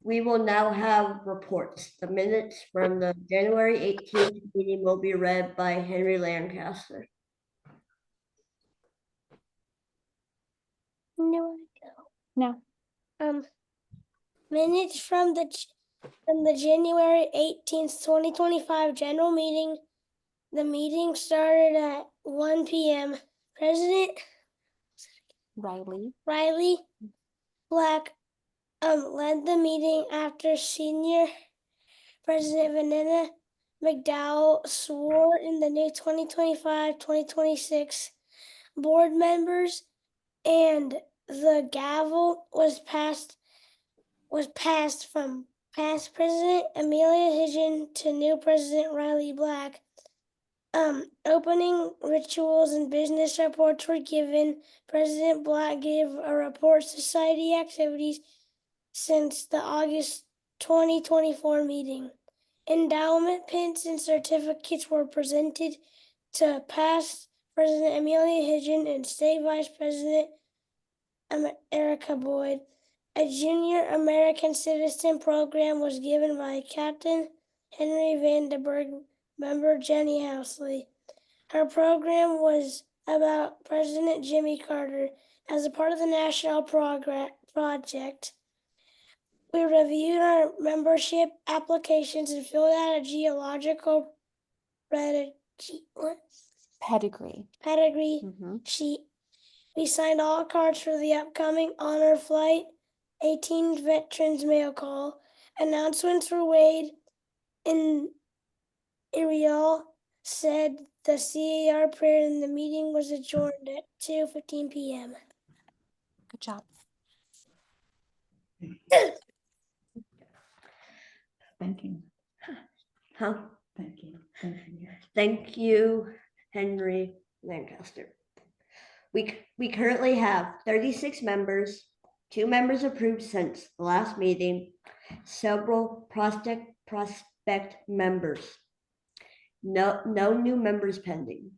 We will now have reports. The minutes from the January 18th meeting will be read by Henry Lancaster. No. Minutes from the January 18th, 2025 general meeting. The meeting started at 1 p.m. President Rylee Black led the meeting after Senior President Vanessa McDowell swore in the new 2025-2026 board members, and the gavel was passed from past President Amelia Higgin to new President Rylee Black. Opening rituals and business reports were given. President Black gave a report society activities since the August 2024 meeting. Endowment pins and certificates were presented to past President Amelia Higgin and State Vice President Erica Boyd. A Junior American Citizen program was given by Captain Henry Vandenberg, member Jenny Housley. Her program was about President Jimmy Carter. As a part of the national project, we reviewed our membership applications and filled out a geological pedigree sheet. We signed all cards for the upcoming Honor Flight 18 Veterans Mail Call. Announcements were made in Ariel said the CAR prayer in the meeting was adjourned at 2:15 p.m. Good job. Thank you. Huh? Thank you. Thank you. Thank you, Henry Lancaster. We currently have 36 members, 2 members approved since the last meeting, several prospect members. No new members pending.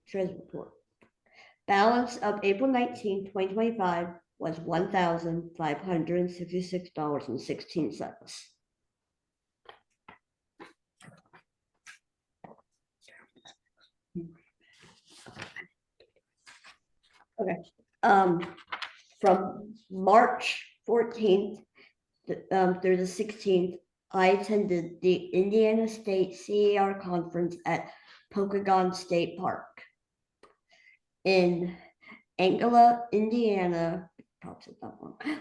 Treasurer's report. Balance of April 19, 2025 was $1,566.16. Okay. From March 14th through the 16th, I attended the Indiana State CAR conference at Pokagon State Park. In Angela, Indiana,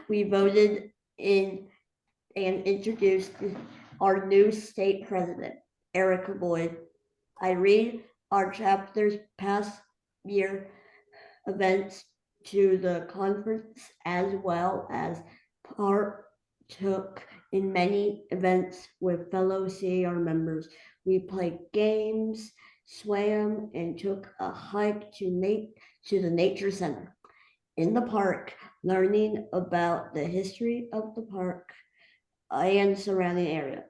we voted in and introduced our new state president, Erica Boyd. I read our chapter's past year events to the conference, as well as partook in many events with fellow CAR members. We played games, swam, and took a hike to the nature center. In the park, learning about the history of the park and surrounding area.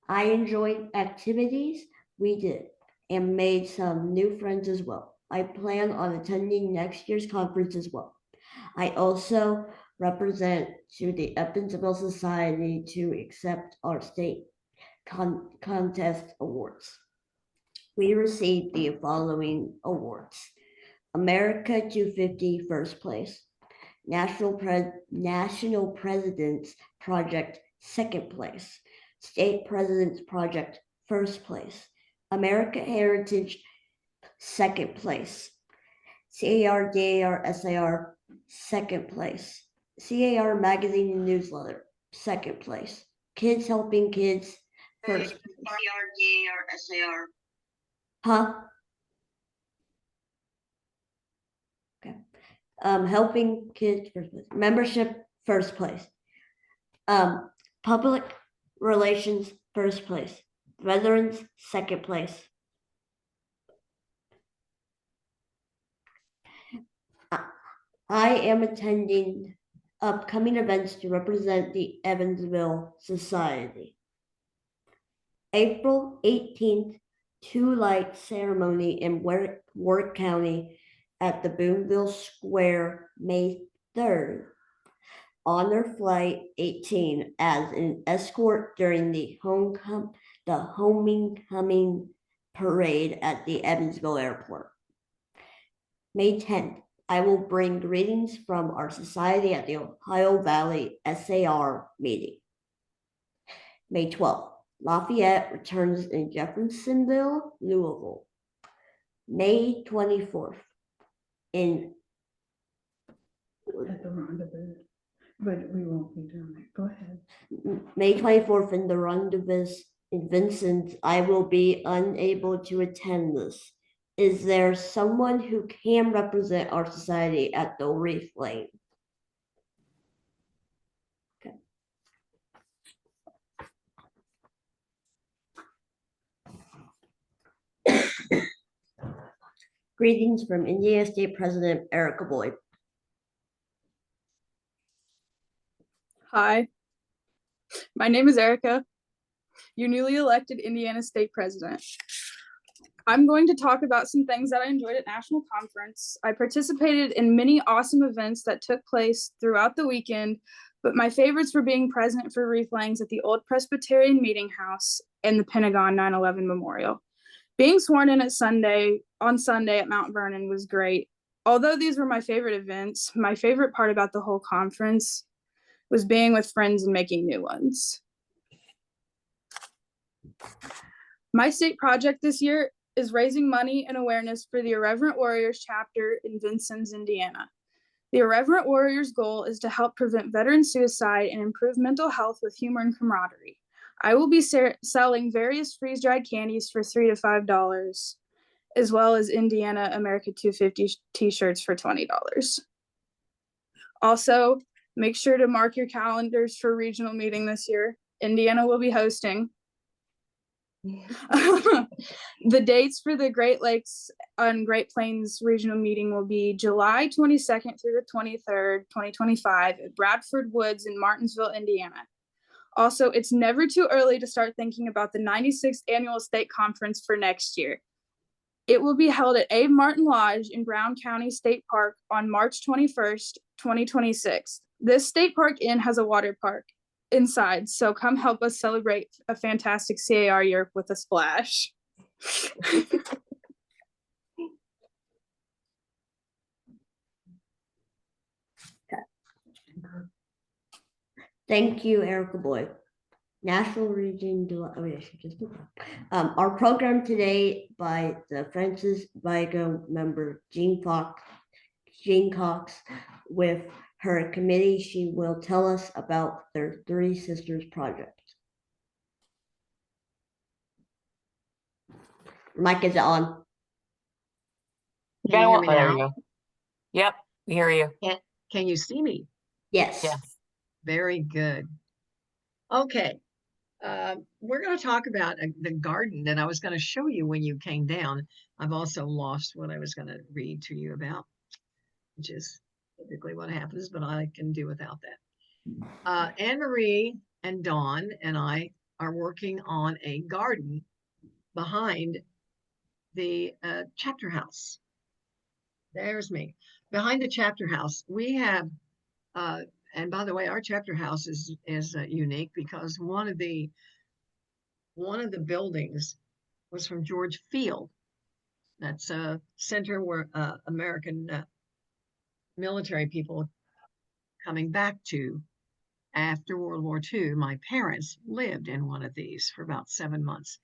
I enjoyed activities we did and made some new friends as well. I plan on attending next year's conference as well. I also represent to the Evansville Society to accept our state contest awards. We received the following awards: America 250 first place, National President's Project second place, State President's Project first place, America Heritage second place, CAR DAR SAR second place, CAR Magazine and Newsletter second place, Kids Helping Kids first place. CAR DAR SAR. Huh? Okay. Helping Kids first place. Membership first place. Public Relations first place. Veterans second place. I am attending upcoming events to represent the Evansville Society. April 18th, 2 light ceremony in Warwick County at the Boonville Square. May 3rd, Honor Flight 18 as an escort during the homecoming parade at the Evansville Airport. May 10th, I will bring greetings from our society at the Ohio Valley SAR meeting. May 12th, Lafayette returns in Jeffersonville, Louisville. May 24th, in At the rendezvous, but we won't be doing it. Go ahead. May 24th in the rendezvous in Vincent, I will be unable to attend this. Is there someone who can represent our society at the Reef Lane? Okay. Greetings from Indiana State President Erica Boyd. Hi, my name is Erica, your newly elected Indiana State President. I'm going to talk about some things that I enjoyed at National Conference. I participated in many awesome events that took place throughout the weekend, but my favorites were being present for wreath layings at the Old Presbyterian Meeting House and the Pentagon 9/11 Memorial. Being sworn in on Sunday at Mount Vernon was great. Although these were my favorite events, my favorite part about the whole conference was being with friends and making new ones. My state project this year is raising money and awareness for the Irreverent Warriors chapter in Vincennes, Indiana. The Irreverent Warriors goal is to help prevent veteran suicide and improve mental health with humor and camaraderie. I will be selling various freeze-dried candies for $3 to $5, as well as Indiana America 250 t-shirts for $20. Also, make sure to mark your calendars for regional meeting this year. Indiana will be hosting. The dates for the Great Lakes and Great Plains regional meeting will be July 22nd through the 23rd, 2025 at Bradford Woods in Martinsville, Indiana. Also, it's never too early to start thinking about the 96th Annual State Conference for next year. It will be held at Abe Martin Lodge in Brown County State Park on March 21st, 2026. This state park inn has a water park inside, so come help us celebrate a fantastic CAR year with a splash. Thank you, Erica Boyd. National Region, oh yeah, she just did that. Our program today by the Francis Vigo member Jeanne Cox with her committee. She will tell us about their Three Sisters project. Mic is on. Can you hear me There now? you go. Yep, we hear you. Can you see me? Yes. Yes. Very good. Okay. We're going to talk about the garden that I was going to show you when you came down. I've also lost what I was going to read to you about, which is typically what happens, but I can do without that. Anne Marie and Dawn and I are working on a garden behind the chapter house. There's me. Behind the chapter house, we have, and by the way, our chapter house is unique because one of the buildings was from George Field. That's a center where American military people coming back to after World War II. My parents lived in one of these for about 7 months.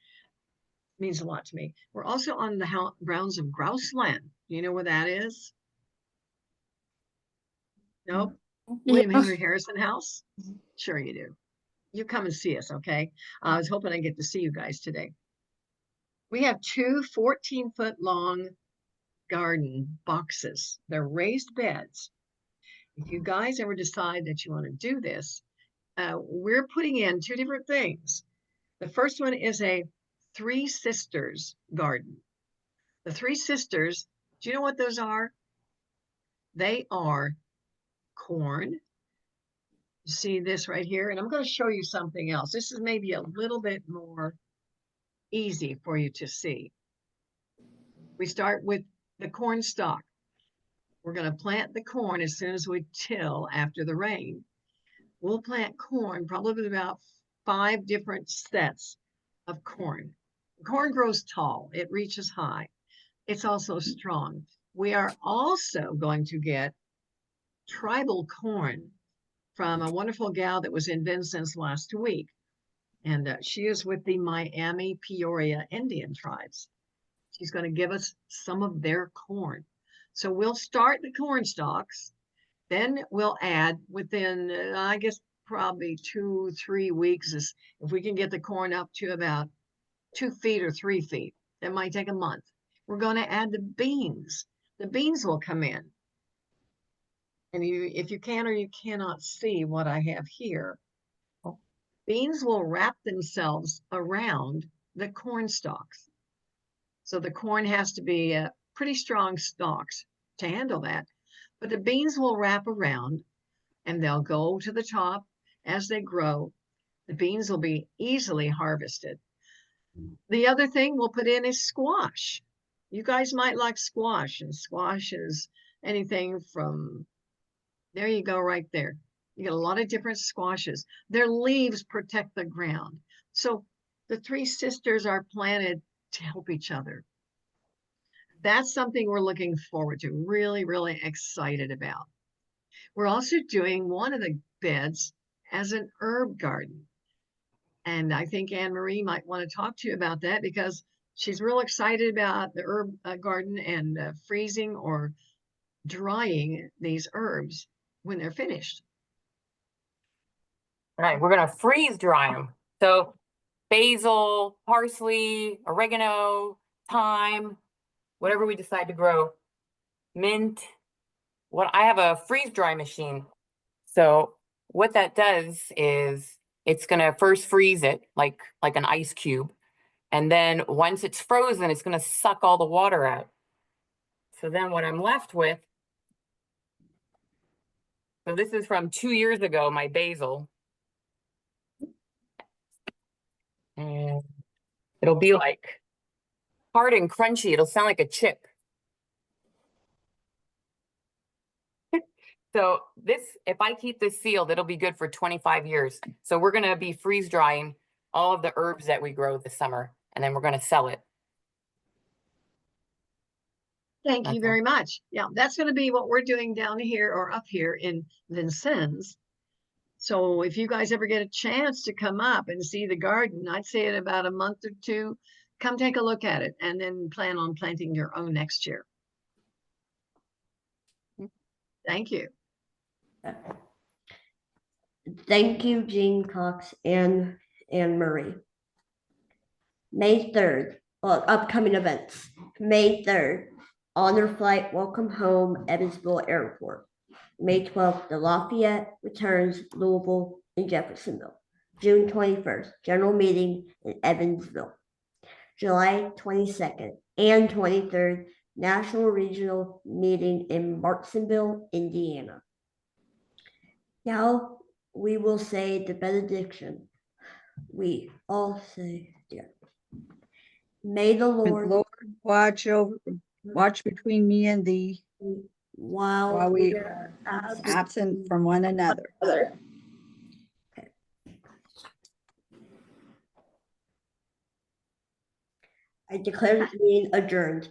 It means a lot to me. We're also on the grounds of Grouse Land. Do you know where that is? Nope. William Henry Harrison House? Sure you do. You come and see us, okay? I was hoping I'd get to see you guys today. We have two 14-foot long garden boxes. They're raised beds. If you guys ever decide that you want to do this, we're putting in two different things. The first one is a Three Sisters garden. The Three Sisters, do you know what those are? They are corn. You see this right here? And I'm going to show you something else. This is maybe a little bit more easy for you to see. We start with the corn stalk. We're going to plant the corn as soon as we till after the rain. we'll plant corn, probably about 5 different sets of corn. Corn grows tall, it reaches high. It's also strong. We are also going to get tribal corn from a wonderful gal that was in Vincennes last week. And she is with the Miami Peoria Indian tribes. She's going to give us some of their corn. So we'll start the corn stalks. Then we'll add within, I guess, probably 2-3 weeks, if we can get the corn up to about 2 feet or 3 feet. That might take a month. We're going to add the beans. The beans will come in. And if you can or you cannot see what I have here, beans will wrap themselves around the corn stalks. So the corn has to be pretty strong stalks to handle that. But the beans will wrap around and they'll go to the top as they grow. The beans will be easily harvested. The other thing we'll put in is squash. You guys might like squash, and squash is anything from, there you go right there. You get a lot of different squashes. Their leaves protect the ground. So the 3 sisters are planted to help each other. That's something we're looking forward to, really, really excited about. We're also doing one of the beds as an herb garden. And I think Anne Marie might want to talk to you about that because she's real excited about the herb garden and freezing or drying these herbs when they're finished. All right, we're gonna freeze dry them. So basil, parsley, oregano, thyme, whatever we decide to grow, mint. What I have a freeze dry machine. So what that does is it's gonna first freeze it like an ice cube. And then once it's frozen, it's gonna suck all the water out. So then what I'm left with, so this is from 2 years ago, my basil. And it'll be like hard and crunchy. It'll sound like a chip. So this, if I keep this sealed, it'll be good for 25 years. So we're gonna be freeze drying all of the herbs that we grow this summer, and then we're gonna sell it. Thank you Okay. very much. Yeah, that's going to be what we're doing down here or up here in Vincennes. So if you guys ever get a chance to come up and see the garden, I'd say in about a month or 2, come take a look at it and then plan on planting your own next year. Thank you. Thank you, Jeanne Cox and Anne Marie. May 3rd, upcoming events. May 3rd, honor flight, welcome home, Evansville Airport. May 12th, the Lafayette returns, Louisville and Jeffersonville. June 21st, general meeting in Evansville. July 22nd and 23rd, National Regional Meeting in Martinsville, Indiana. Now we will say the benediction. We all say, dear. May the Lord, Lord, watch between me and thee while we are absent from one another. I declare this meeting adjourned.